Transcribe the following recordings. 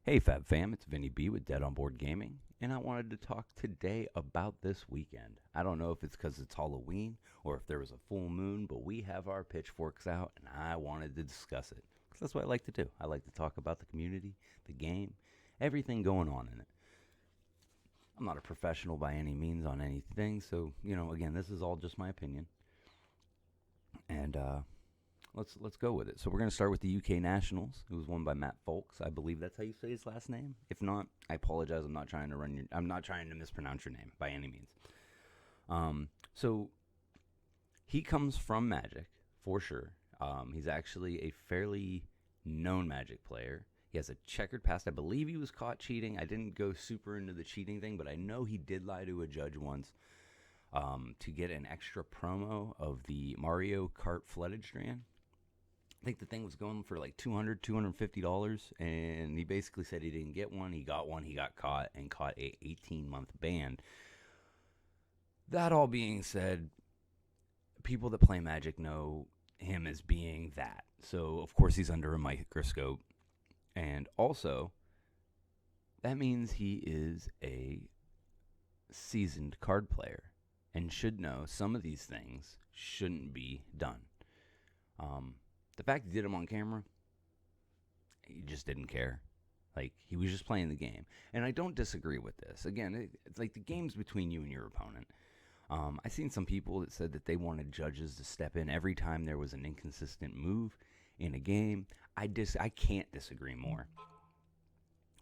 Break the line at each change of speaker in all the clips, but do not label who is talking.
Hey Fab Fam, it's Vinny B with Dead on Board Gaming, and I wanted to talk today about this weekend. I don't know if it's because it's Halloween or if there was a full moon, but we have our pitchforks out, and I wanted to discuss it. Because that's what I like to do. I like to talk about the community, the game, everything going on in it. I'm not a professional by any means on anything, so, again, this is all just my opinion. And let's go with it. So we're going to start with the UK Nationals. It was won by Matt Folks. I believe that's how you say his last name. If not, I apologize. I'm not trying to mispronounce your name by any means. So he comes from Magic for sure. He's actually a fairly known Magic player. He has a checkered past. I believe he was caught cheating. I didn't go super into the cheating thing, but I know he did lie to a judge once to get an extra promo of the Mario Kart flooded strand. I think the thing was going for like $200, $250, and he basically said he didn't get one. He got one. He got caught and caught a 18-month ban. That all being said, people that play Magic know him as being that. So, of course, he's under a microscope. And also, that means he is a seasoned card player and should know some of these things shouldn't be done. The fact he did them on camera, he just didn't care. Like, he was just playing the game. And I don't disagree with this. Again, it's like the game's between you and your opponent. I've seen some people that said that they wanted judges to step in every time there was an inconsistent move in a game. I can't disagree more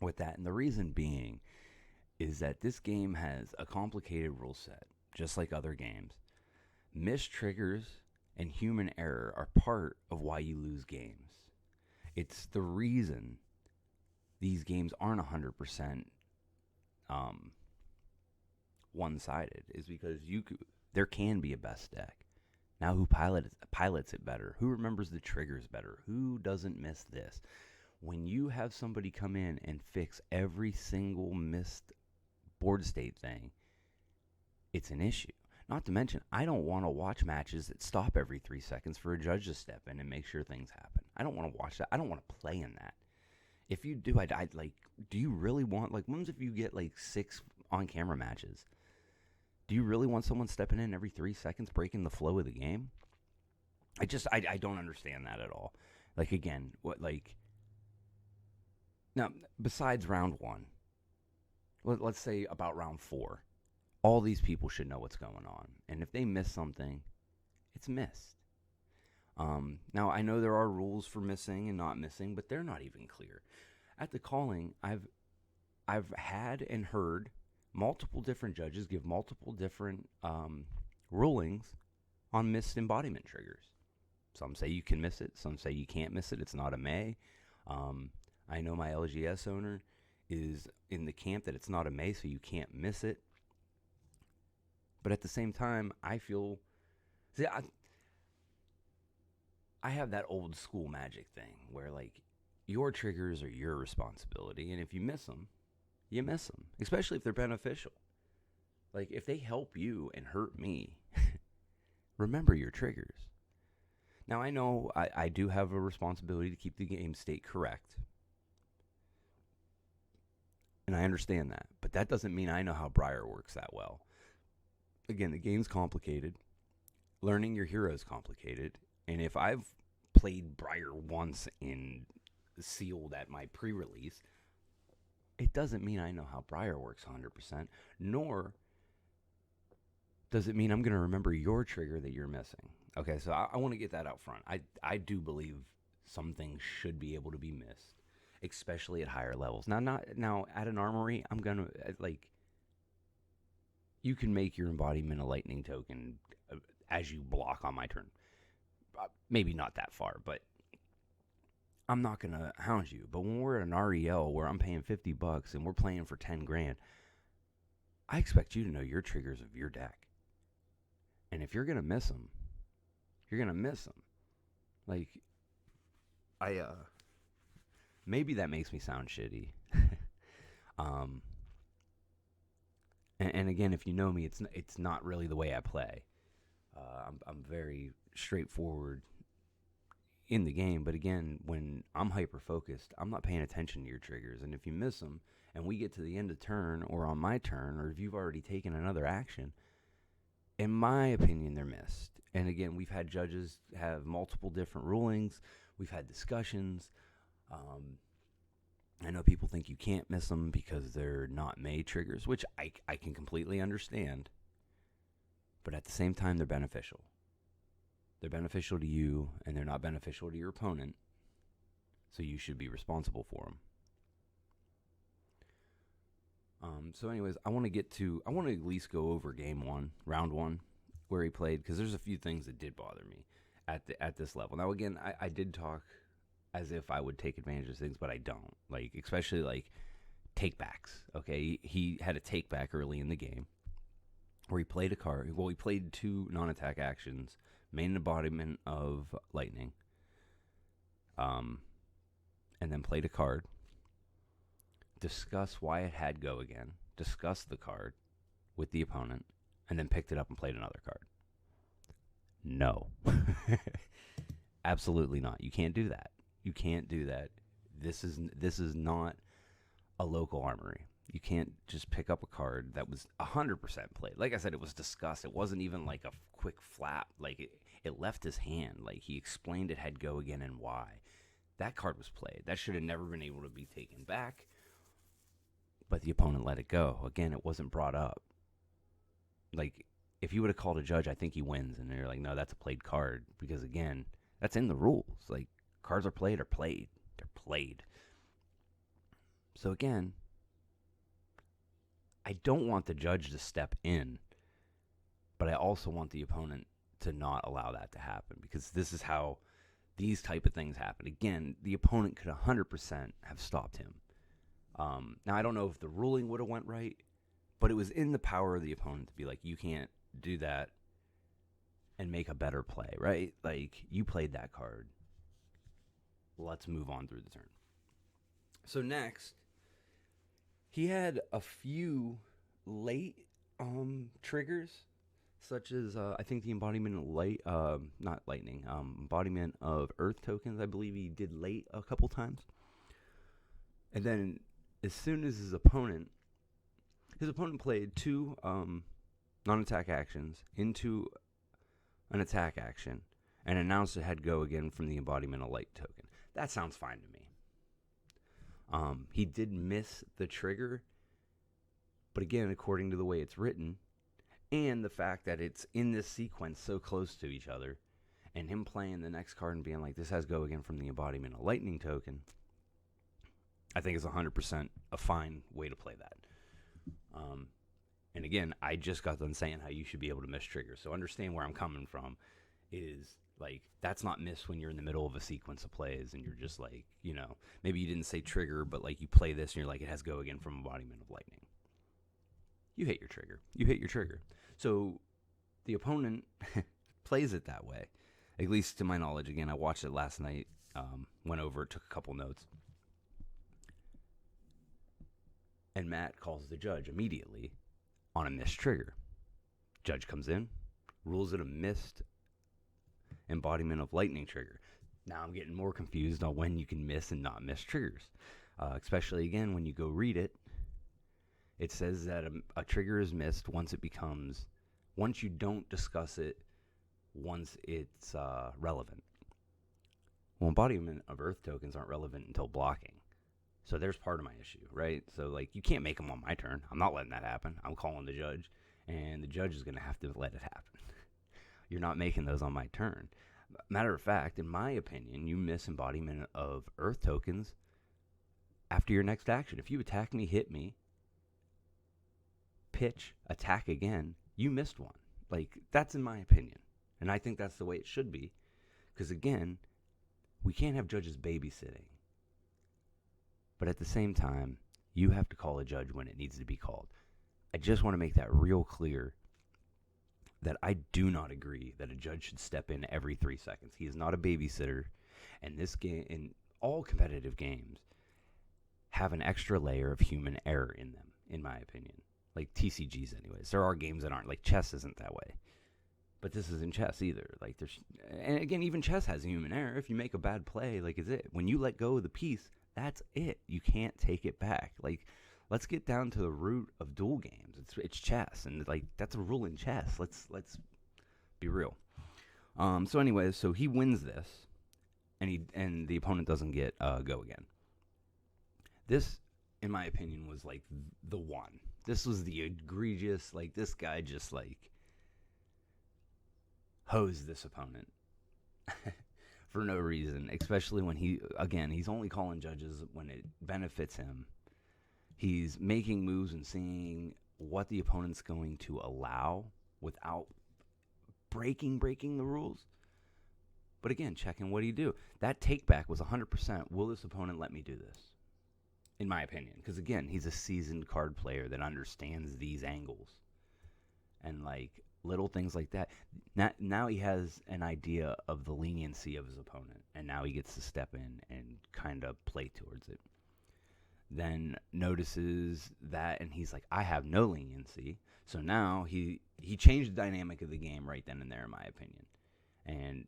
with that. And the reason being is that this game has a complicated rule set, just like other games. Missed triggers and human error are part of why you lose games. It's the reason these games aren't 100% one-sided is because there can be a best deck. Now, who pilots it better? Who remembers the triggers better? Who doesn't miss this? When you have somebody come in and fix every single missed board state thing, it's an issue. Not to mention, I don't want to watch matches that stop every 3 seconds for a judge to step in and make sure things happen. I don't want to watch that. I don't want to play in that. If you do, I'd like, do you really want, like, when's if you get like 6 on-camera matches? Do you really want someone stepping in every 3 seconds, breaking the flow of the game? I don't understand that at all. Like, again, now, besides round 1, let's say about round 4, all these people should know what's going on. And if they miss something, it's missed. Now, I know there are rules for missing and not missing, but they're not even clear. At the calling, I've had and heard multiple different judges give multiple different rulings on missed embodiment triggers. Some say you can miss it. Some say you can't miss it. It's not a may. I know my LGS owner is in the camp that it's not a may, so you can't miss it. But at the same time, I feel... See, I have that old school Magic thing where, like, your triggers are your responsibility, and if you miss them, you miss them, especially if they're beneficial. Like, if they help you and hurt me, remember your triggers. Now, I know I do have a responsibility to keep the game state correct, and I understand that, but that doesn't mean I know how Briar works that well. Again, the game's complicated. Learning your hero is complicated. And if I've played Briar once in sealed at my pre-release, it doesn't mean I know how Briar works 100%, nor does it mean I'm going to remember your trigger that you're missing. Okay, so I want to get that out front. I do believe some things should be able to be missed, especially at higher levels. Now at an armory, I'm going to, like, you can make your embodiment a lightning token as you block on my turn. Maybe not that far, but I'm not going to hound you. But when we're at an REL where I'm paying $50 and we're playing for 10 grand, I expect you to know your triggers of your deck. And if you're going to miss them, you're going to miss them. Like, maybe that makes me sound shitty. And again, if you know me, it's not really the way I play. I'm very straightforward, in the game. But again, when I'm hyper focused, I'm not paying attention to your triggers. And if you miss them and we get to the end of turn or on my turn, or if you've already taken another action, in my opinion, they're missed. And again, we've had judges have multiple different rulings. We've had discussions. I know people think you can't miss them because they're not made triggers, which I can completely understand. But at the same time, they're beneficial. They're beneficial to you, and they're not beneficial to your opponent. So you should be responsible for them. So anyways, I want to at least go over round one, where he played, because there's a few things that did bother me at this level. Now, again, I did talk as if I would take advantage of things, but I don't. Like, especially like takebacks. Okay, he had a take back early in the game where he played a card. Well, he played two non-attack actions, main embodiment of lightning, and then played a card. Discuss why it had go again. Discuss the card with the opponent, and then picked it up and played another card. No. Absolutely not. You can't do that. You can't do that. This is not a local armory. You can't just pick up a card that was 100% played. Like I said, it was discussed. It wasn't even like a quick flap. Like it left his hand. Like he explained it had go again and why. That card was played. That should have never been able to be taken back. But the opponent let it go. Again, it wasn't brought up. Like, if you would have called a judge, I think he wins. And they're like, no, that's a played card. Because, again, that's in the rules. Like, cards are played or played. They're played. So, again, I don't want the judge to step in. But I also want the opponent to not allow that to happen. Because this is how these type of things happen. Again, the opponent could 100% have stopped him. Now, I don't know if the ruling would have went right, but it was in the power of the opponent to be like, you can't do that and make a better play, right? Like, you played that card. Let's move on through the turn. So next, he had a few late triggers, such as, I think the embodiment of embodiment of earth tokens, I believe he did late a couple times. And then as soon as his opponent played two non-attack actions into an attack action and announced it had go again from the embodiment of light token. That sounds fine to me. He did miss the trigger, but again, according to the way it's written, and the fact that it's in this sequence so close to each other, and him playing the next card and being like, this has go again from the embodiment of lightning token, I think it's 100% a fine way to play that. And again, I just got done saying how you should be able to miss triggers. So understand where I'm coming from is, like, that's not miss when you're in the middle of a sequence of plays and you're just like, maybe you didn't say trigger, but like you play this and you're like, it has go again from embodiment of lightning. You hit your trigger. You hit your trigger. So the opponent plays it that way. At least to my knowledge. Again, I watched it last night, went over it, took a couple notes. And Matt calls the judge immediately on a missed trigger. Judge comes in, rules it a missed embodiment of lightning trigger. Now I'm getting more confused on when you can miss and not miss triggers. Especially, again, when you go read it, it says that a trigger is missed once you don't discuss it, once it's relevant. Well, embodiment of earth tokens aren't relevant until blocking. So there's part of my issue, right? So, like, you can't make them on my turn. I'm not letting that happen. I'm calling the judge, and the judge is going to have to let it happen. You're not making those on my turn. Matter of fact, in my opinion, you miss embodiment of earth tokens after your next action. If you attack me, hit me, pitch, attack again, you missed one. Like, that's in my opinion. And I think that's the way it should be. Because, again, we can't have judges babysitting. But at the same time, you have to call a judge when it needs to be called. I just want to make that real clear that I do not agree that a judge should step in every 3 seconds. He is not a babysitter. And this game, in all competitive games, have an extra layer of human error in them, in my opinion. Like TCGs anyways. There are games that aren't. Like chess isn't that way. But this isn't chess either. Like and again, even chess has human error. If you make a bad play, like is it when you let go of the piece, that's it. You can't take it back. Like, let's get down to the root of duel games. It's chess, and like that's a rule in chess. Let's be real. So anyways, so he wins this, and the opponent doesn't get go again. This, in my opinion, was like the one. This was the egregious. Like this guy just like hose this opponent for no reason, especially when he's only calling judges when it benefits him. He's making moves and seeing what the opponent's going to allow without breaking the rules. But again, checking what do you do? That takeback was 100%. Will this opponent let me do this? In my opinion, because again, he's a seasoned card player that understands these angles and like little things like that. Now he has an idea of the leniency of his opponent, and now he gets to step in and kind of play towards it. Then notices that, and he's like, I have no leniency. So now he changed the dynamic of the game right then and there, in my opinion. And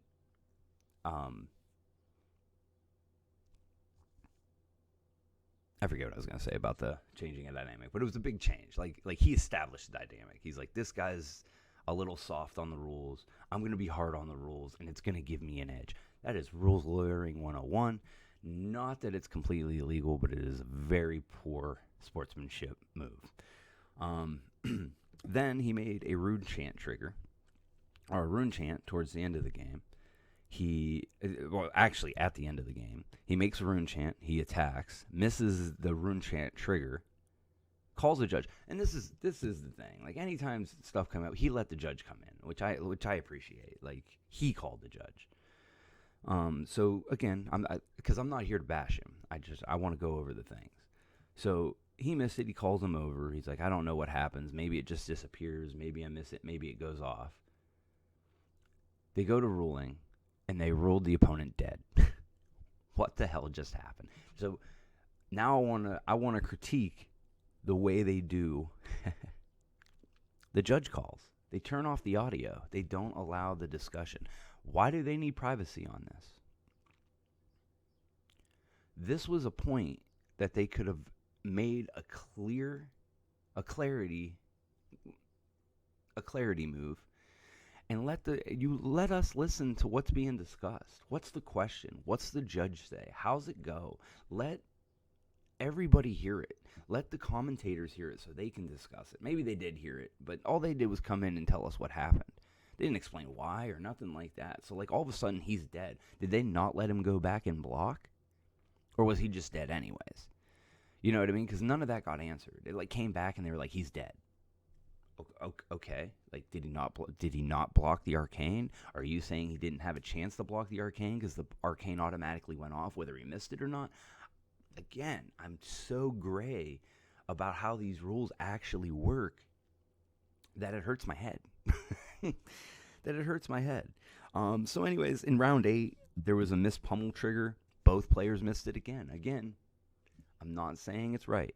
I forget what I was going to say about the changing a dynamic, but it was a big change. Like he established the dynamic. He's like, this guy's a little soft on the rules. I'm going to be hard on the rules, and it's going to give me an edge. That is rules lawyering 101. Not that it's completely illegal, but it is a very poor sportsmanship move. Then he made a rune chant trigger, or a rune chant towards the end of the game. Actually, at the end of the game, he makes a rune chant. He attacks, misses the rune chant trigger, calls the judge. And this is the thing. Like anytime stuff come out, he let the judge come in, which I appreciate. Like he called the judge. So again, because I'm not here to bash him. I want to go over the things. So he missed it. He calls him over. He's like, I don't know what happens. Maybe it just disappears. Maybe I miss it. Maybe it goes off. They go to ruling, and they ruled the opponent dead. What the hell just happened? So now I wanna critique the way they do the judge calls. They turn off the audio. They don't allow the discussion. Why do they need privacy on this? This was a point that they could have made a clarity move, and let us listen to what's being discussed. What's the question? What's the judge say? How's it go? Let everybody hear it. Let the commentators hear it so they can discuss it. Maybe they did hear it, but all they did was come in and tell us what happened. They didn't explain why or nothing like that. So like all of a sudden he's dead. Did they not let him go back and block? Or was he just dead anyways? You know what I mean? Because none of that got answered. It like came back and they were like, he's dead. Okay. Like did he not block the arcane? Are you saying he didn't have a chance to block the arcane because the arcane automatically went off whether he missed it or not? Again, I'm so gray about how these rules actually work that it hurts my head. So anyways, in round 8, there was a missed pummel trigger. Both players missed it again. Again, I'm not saying it's right,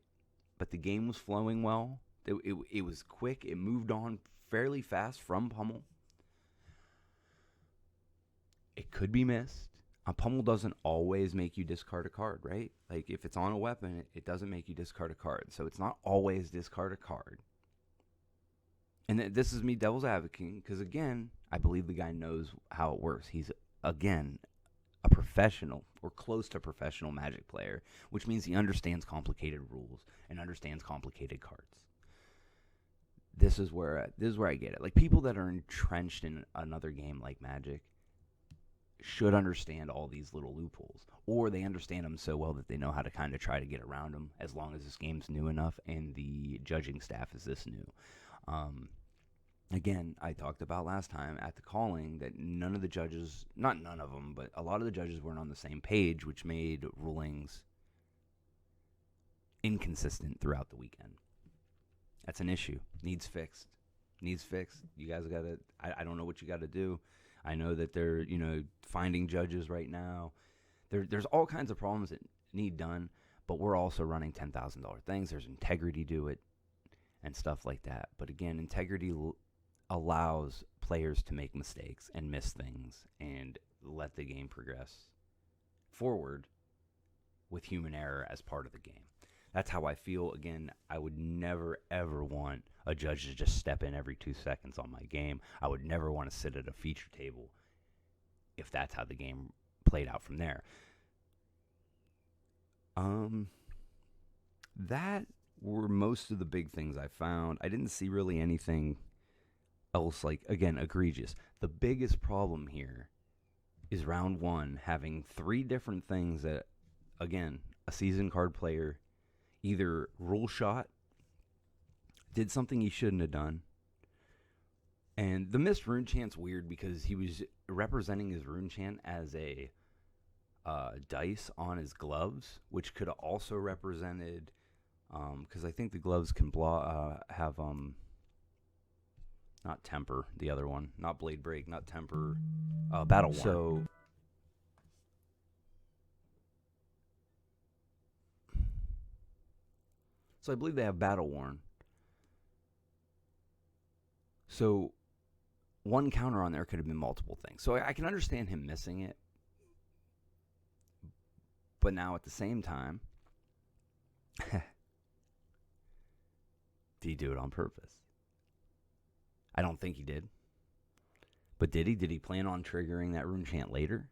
but the game was flowing well. It was quick. It moved on fairly fast from pummel. It could be missed. A pummel doesn't always make you discard a card, right? Like if it's on a weapon, it doesn't make you discard a card. So it's not always discard a card. And this is me devil's advocating because, again, I believe the guy knows how it works. He's, again, a professional or close to professional Magic player, which means he understands complicated rules and understands complicated cards. This is where I get it. Like people that are entrenched in another game like Magic should understand all these little loopholes, or they understand them so well that they know how to kind of try to get around them as long as this game's new enough and the judging staff is this new. Again, I talked about last time at the calling that none of the judges, not none of them, but a lot of the judges weren't on the same page, which made rulings inconsistent throughout the weekend. That's an issue. Needs fixed. You guys got to, I don't know what you got to do. I know that they're, finding judges right now. There's all kinds of problems that need done, but we're also running $10,000 things. There's integrity to it and stuff like that. But again, integrity allows players to make mistakes and miss things and let the game progress forward with human error as part of the game. That's how I feel. Again, I would never, ever want a judge to just step in every 2 seconds on my game. I would never want to sit at a feature table if that's how the game played out from there. That were most of the big things I found. I didn't see really anything else, like, again, egregious. The biggest problem here is round one having 3 different things that, again, a seasoned card player either rule shot, did something he shouldn't have done. And the missed rune chant's weird because he was representing his rune chant as a dice on his gloves, which could have also represented, because I think the gloves can have not temper, the other one, not blade break, not temper, battle warn. So I believe they have battle warn. So one counter on there could have been multiple things. So I can understand him missing it. But now at the same time, did he do it on purpose? I don't think he did. But did he? Did he plan on triggering that rune chant later?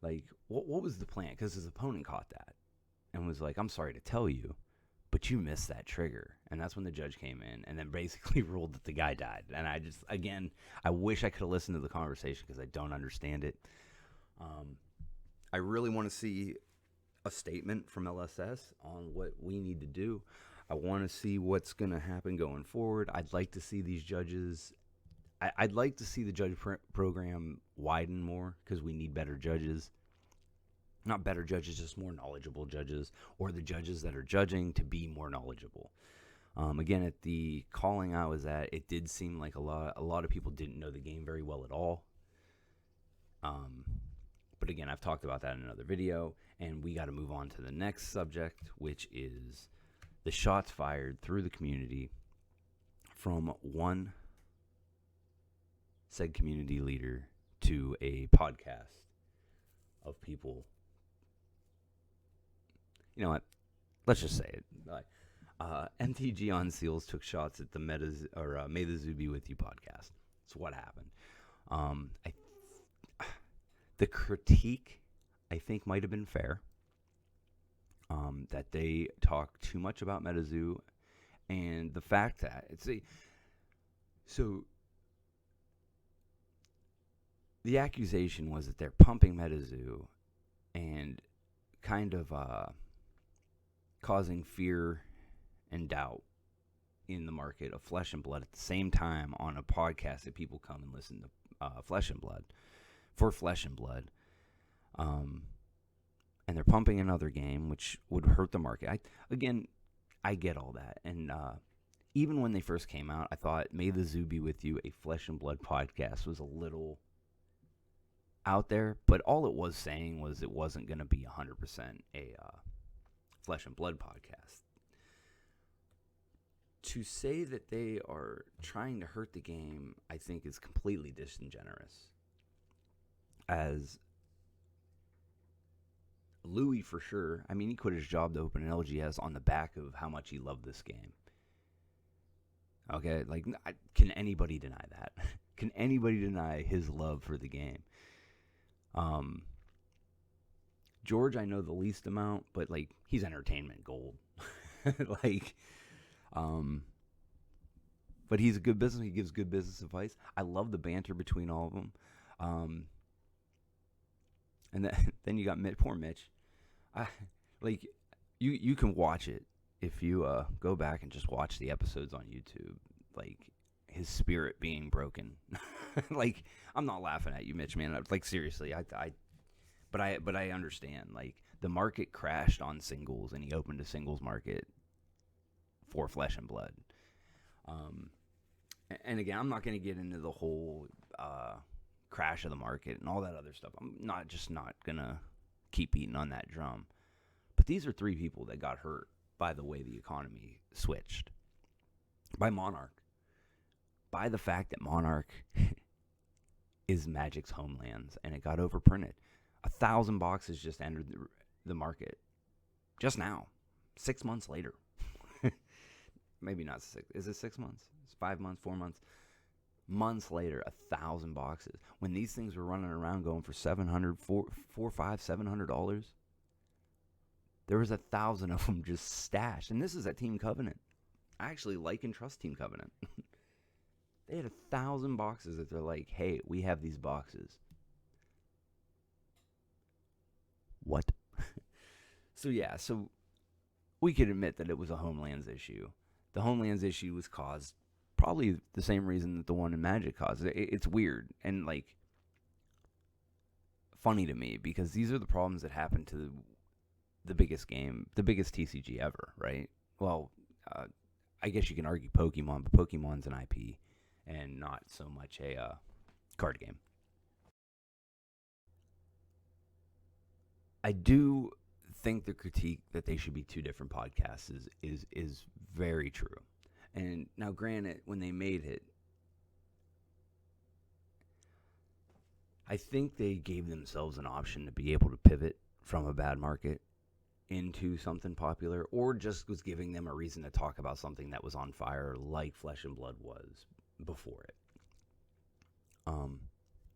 Like, what was the plan? Because his opponent caught that and was like, I'm sorry to tell you, but you missed that trigger. And that's when the judge came in and then basically ruled that the guy died. And I just, again, I wish I could have listened to the conversation because I don't understand it. I really want to see a statement from LSS on what we need to do. I want to see what's going to happen going forward. I'd like to see these judges. I'd like to see the judge program widen more because we need better judges. Not better judges, just more knowledgeable judges, or the judges that are judging to be more knowledgeable. Again, at the calling I was at, it did seem like a lot of people didn't know the game very well at all. But again, I've talked about that in another video, and we got to move on to the next subject, which is the shots fired through the community from one said community leader to a podcast of people. You know what? Let's just say it. MTG Unseals took shots at the May the Zoo Be With You podcast. That's what happened. The critique, I think, might have been fair. That they talk too much about MetaZoo, and the fact that so the accusation was that they're pumping MetaZoo and kind of causing fear and doubt in the market of Flesh and Blood at the same time on a podcast that people come and listen to Flesh and Blood. And they're pumping another game, which would hurt the market. I get all that. And even when they first came out, I thought May the Zoo Be With You, a Flesh and Blood podcast, was a little out there. But all it was saying was it wasn't going to be 100% a Flesh and Blood podcast. To say that they are trying to hurt the game, I think, is completely disingenuous. As Louis, for sure, I mean, he quit his job to open an LGS on the back of how much he loved this game. Okay, like, can anybody deny that? Can anybody deny his love for the game? George, I know the least amount, but, like, he's entertainment gold. But he's a good businessman. He gives good business advice. I love the banter between all of them. And then you got poor Mitch. You can watch it if you go back and just watch the episodes on YouTube. Like, his spirit being broken. Like, I'm not laughing at you, Mitch, man. Like, seriously, but I understand. Like, the market crashed on singles, and he opened a singles market for Flesh and Blood. And again, I'm not going to get into the whole crash of the market and all that other stuff. I'm not going to keep beating on that drum. But these are 3 people that got hurt by the way the economy switched. By Monarch. By the fact that Monarch is Magic's Homelands, and it got overprinted. 1,000 boxes just entered the market just now, 6 months later. Maybe not 6. Is it 6 months? It's 5 months, 4 months. Months later, 1,000 boxes. When these things were running around going for $700, $700, there was 1,000 of them just stashed. And this is at Team Covenant. I actually like and trust Team Covenant. They had 1,000 boxes that they're like, hey, we have these boxes. What? So we could admit that it was a Homelands issue. The Homelands issue was caused probably the same reason that the one in Magic caused. It's weird and like funny to me because these are the problems that happen to the biggest game, the biggest TCG ever, right? Well, I guess you can argue Pokemon, but Pokemon's an IP and not so much a card game. I do think the critique that they should be two different podcasts is very true. And now, granted, when they made it, I think they gave themselves an option to be able to pivot from a bad market into something popular, or just was giving them a reason to talk about something that was on fire like Flesh and Blood was before it.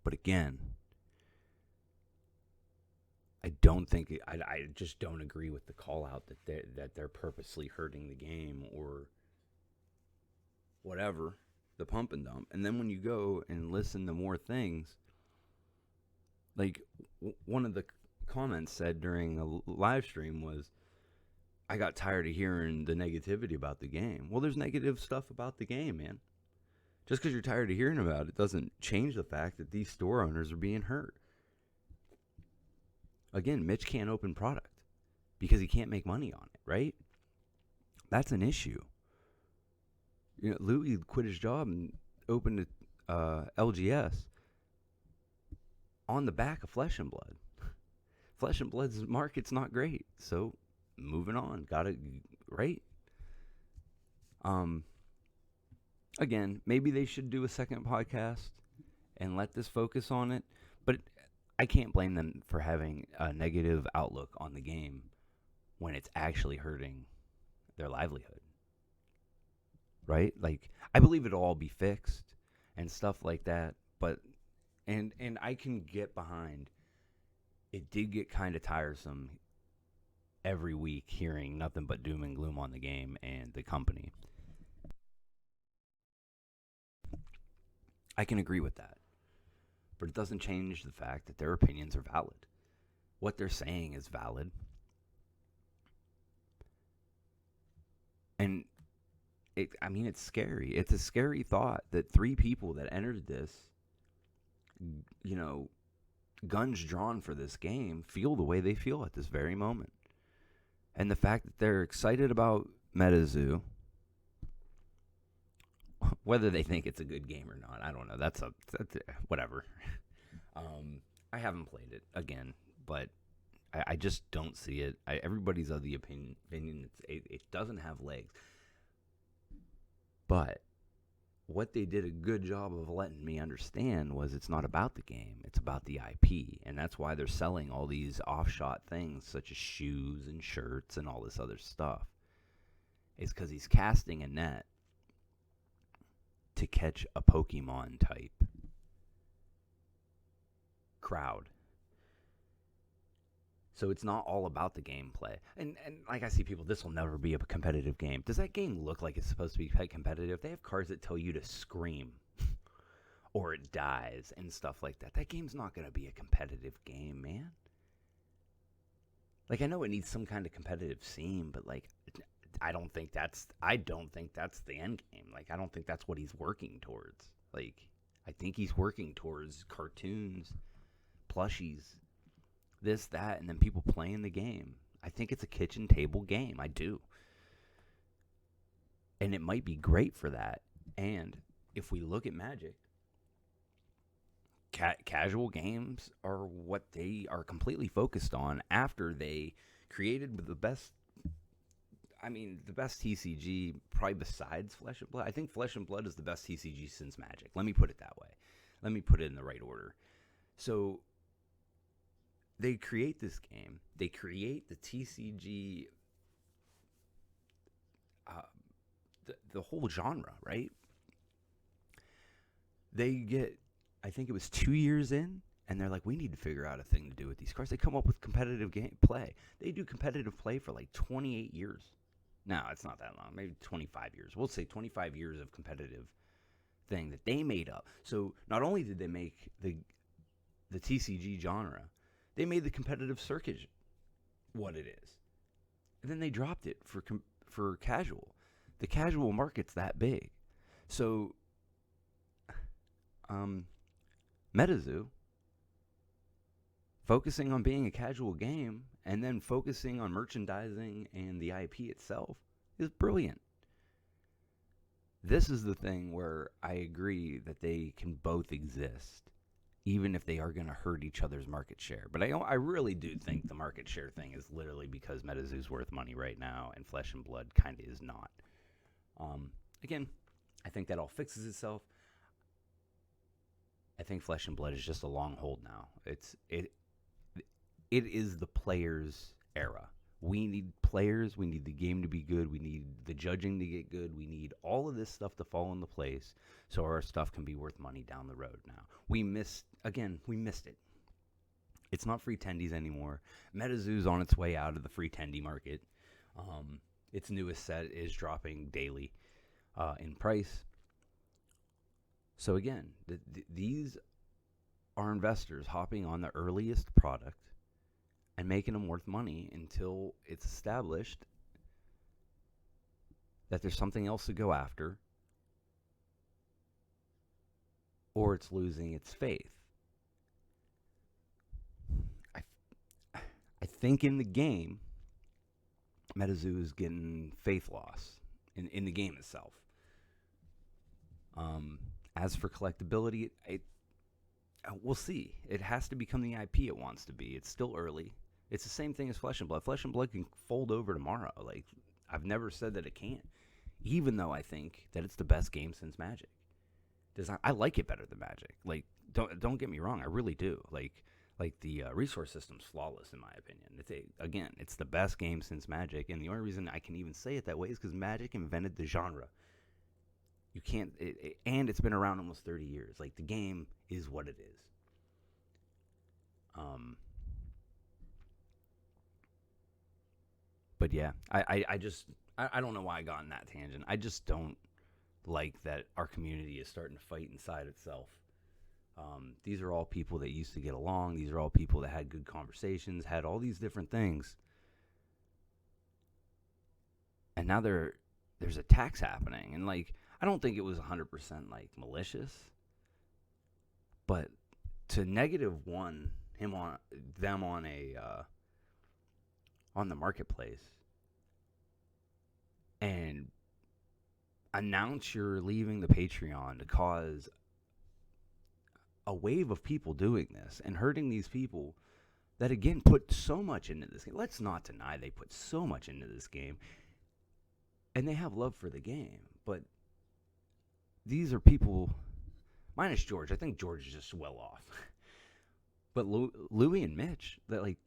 But again, I don't think I just don't agree with the call out that they're purposely hurting the game or whatever, the pump and dump. And then when you go and listen to more things, like one of the comments said during a live stream was, I got tired of hearing the negativity about the game. Well, there's negative stuff about the game, man. Just because you're tired of hearing about it doesn't change the fact that these store owners are being hurt. Again, Mitch can't open product because he can't make money on it, right? That's an issue. You know, Louis quit his job and opened LGS on the back of Flesh and Blood. Flesh and Blood's market's not great, so moving on. Got it, right? Again, maybe they should do a second podcast and let this focus on it, but I can't blame them for having a negative outlook on the game when it's actually hurting their livelihood. Right? Like, I believe it'll all be fixed and stuff like that, but and I can get behind. It did get kind of tiresome every week hearing nothing but doom and gloom on the game and the company. I can agree with that. But it doesn't change the fact that their opinions are valid. What they're saying is valid. And it's scary. It's a scary thought that 3 people that entered this, guns drawn for this game, feel the way they feel at this very moment. And the fact that they're excited about MetaZoo, whether they think it's a good game or not, I don't know. That's whatever. I haven't played it again, but I just don't see it. Everybody's of the opinion it doesn't have legs. But what they did a good job of letting me understand was it's not about the game. It's about the IP. And that's why they're selling all these offshot things such as shoes and shirts and all this other stuff. It's because he's casting a net to catch a Pokemon type crowd. So it's not all about the gameplay. And like I see people, this will never be a competitive game. Does that game look like it's supposed to be competitive? They have cards that tell you to scream or it dies and stuff like that. That game's not going to be a competitive game, man. Like, I know it needs some kind of competitive scene, but like, I don't think that's the end game. Like, I don't think that's what he's working towards. Like, I think he's working towards cartoons, plushies, this, that, and then people playing the game. I think it's a kitchen table game. I do. And it might be great for that. And if we look at Magic, casual games are what they are completely focused on after they created the best TCG probably besides Flesh and Blood. I think Flesh and Blood is the best TCG since Magic. Let me put it that way. let me put it in the right order. So they create this game. They create the TCG, the whole genre, right? They get, I think it was 2 years in, and they're like, we need to figure out a thing to do with these cards. They come up with competitive game play. They do competitive play for like 28 years. No, it's not that long. Maybe 25 years. We'll say 25 years of competitive thing that they made up. So not only did they make the TCG genre, they made the competitive circuit what it is. And then they dropped it for casual. The casual market's that big. So MetaZoo, focusing on being a casual game and then focusing on merchandising and the IP itself, is brilliant. This is the thing where I agree that they can both exist, even if they are going to hurt each other's market share. But I really do think the market share thing is literally because MetaZoo's worth money right now and Flesh and Blood kind of is not. Again, I think that all fixes itself. I think Flesh and Blood is just a long hold now. It is the players' era. We need players. We need the game to be good. We need the judging to get good. We need all of this stuff to fall into place so our stuff can be worth money down the road now. We missed it. It's not free tendies anymore. MetaZoo's on its way out of the free tendy market. Its newest set is dropping daily in price. So again, these are investors hopping on the earliest product and making them worth money until it's established that there's something else to go after, or it's losing its faith. I think in the game, MetaZoo is getting faith loss in the game itself. As for collectability, we'll see. It has to become the IP it wants to be. It's still early. It's the same thing as Flesh and Blood. Flesh and Blood can fold over tomorrow. Like, I've never said that it can't, even though I think that it's the best game since Magic. I like it better than Magic. Like, don't get me wrong. I really do. Like the resource system's flawless in my opinion. It's the best game since Magic, and the only reason I can even say it that way is because Magic invented the genre. You can't, and it's been around almost 30 years. Like, the game is what it is. But yeah, I don't know why I got on that tangent. I just don't like that our community is starting to fight inside itself. These are all people that used to get along. These are all people that had good conversations, had all these different things. And now there's attacks happening. And, like, I don't think it was 100%, like, malicious. But to -1 them on the marketplace and announce you're leaving the Patreon to cause a wave of people doing this and hurting these people that, again, put so much into this game. Let's not deny they put so much into this game. And they have love for the game. But these are people, minus George. I think George is just well off. But Louie and Mitch, that, like,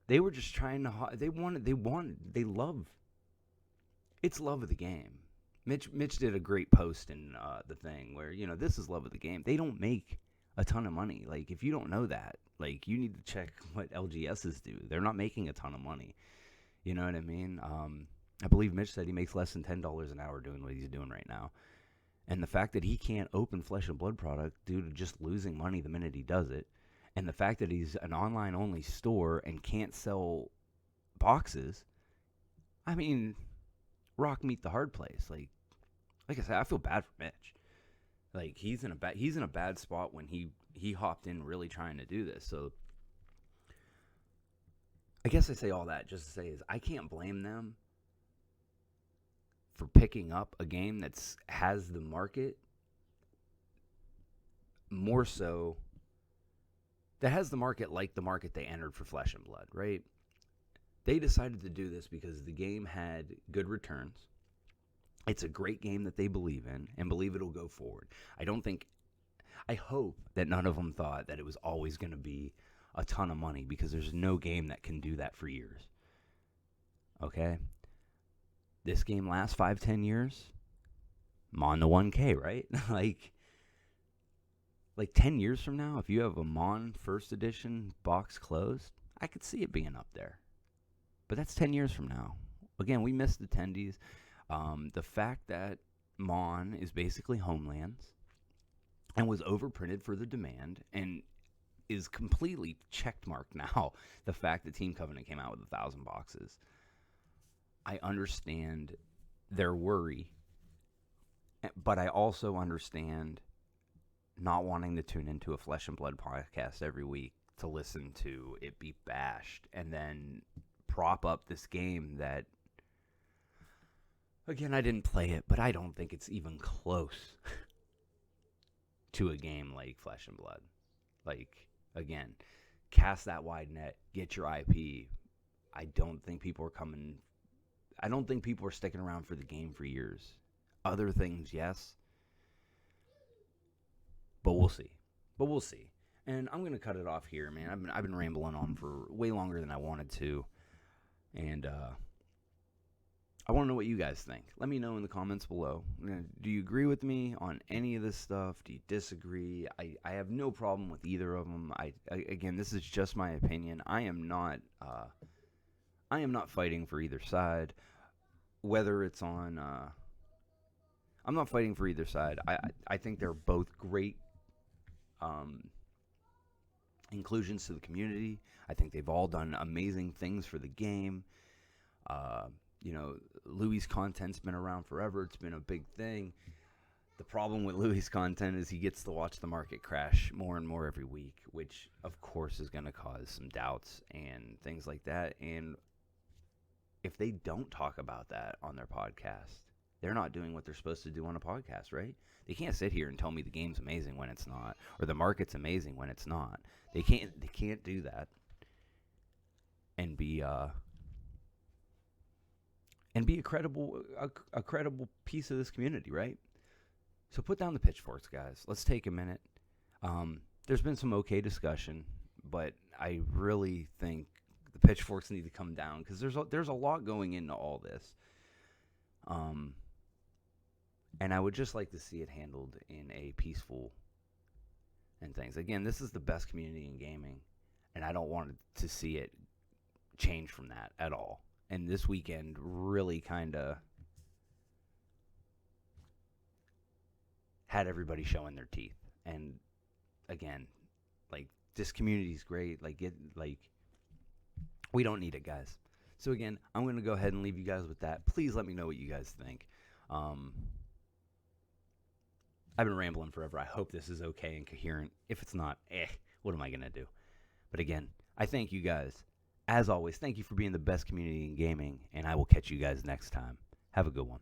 they were just trying to, they love, it's love of the game. Mitch did a great post in the thing where, this is love of the game. They don't make a ton of money. Like, if you don't know that, like, you need to check what LGSs do. They're not making a ton of money. You know what I mean? I believe Mitch said he makes less than $10 an hour doing what he's doing right now. And the fact that he can't open Flesh and Blood product due to just losing money the minute he does it, and the fact that he's an online-only store and can't sell boxes, I mean, rock meet the hard place. Like I said, I feel bad for Mitch. Like, he's in a bad spot when he hopped in really trying to do this. So I guess I say all that just to say is I can't blame them for picking up a game that has the market more so, that has the market like the market they entered for Flesh and Blood, right? They decided to do this because the game had good returns. It's a great game that they believe in and believe it'll go forward. I don't think I hope that none of them thought that it was always going to be a ton of money, because there's no game that can do that for years. Okay? This game lasts 5-10 years. I'm on the 1K, right? like 10 years from now, if you have a Mon first edition box closed, I could see it being up there. But that's 10 years from now. Again, we missed the tendies. The fact that Mon is basically Homelands and was overprinted for the demand and is completely checkmarked now. The fact that Team Covenant came out with 1,000 boxes. I understand their worry, but I also understand not wanting to tune into a Flesh and Blood podcast every week to listen to it be bashed and then prop up this game that, again, I didn't play it, but I don't think it's even close to a game like Flesh and Blood. Like, again, cast that wide net, get your IP. I don't think people are sticking around for the game for years. Other things, yes. But we'll see. And I'm going to cut it off here, man. I've been rambling on for way longer than I wanted to. And I want to know what you guys think. Let me know in the comments below. Do you agree with me on any of this stuff? Do you disagree? I have no problem with either of them. Again, this is just my opinion. I am not fighting for either side. Whether it's on... I'm not fighting for either side. I think they're both great inclusions to the community. I think they've all done amazing things for the game. Louis' content's been around forever. It's been a big thing. The problem with Louis' content is he gets to watch the market crash more and more every week, which, of course, is going to cause some doubts and things like that. And if they don't talk about that on their podcast, they're not doing what they're supposed to do on a podcast, right? They can't sit here and tell me the game's amazing when it's not, or the market's amazing when it's not. They can't do that and be a credible piece of this community, right? So put down the pitchforks, guys. Let's take a minute. There's been some okay discussion, but I really think the pitchforks need to come down, because there's a lot going into all this. And I would just like to see it handled in a peaceful and things. Again, this is the best community in gaming, and I don't want to see it change from that at all. And this weekend really kind of had everybody showing their teeth. And again, this community's great. We don't need it, guys. So again, I'm going to go ahead and leave you guys with that. Please let me know what you guys think. I've been rambling forever. I hope this is okay and coherent. If it's not, what am I going to do? But again, I thank you guys. As always, thank you for being the best community in gaming, and I will catch you guys next time. Have a good one.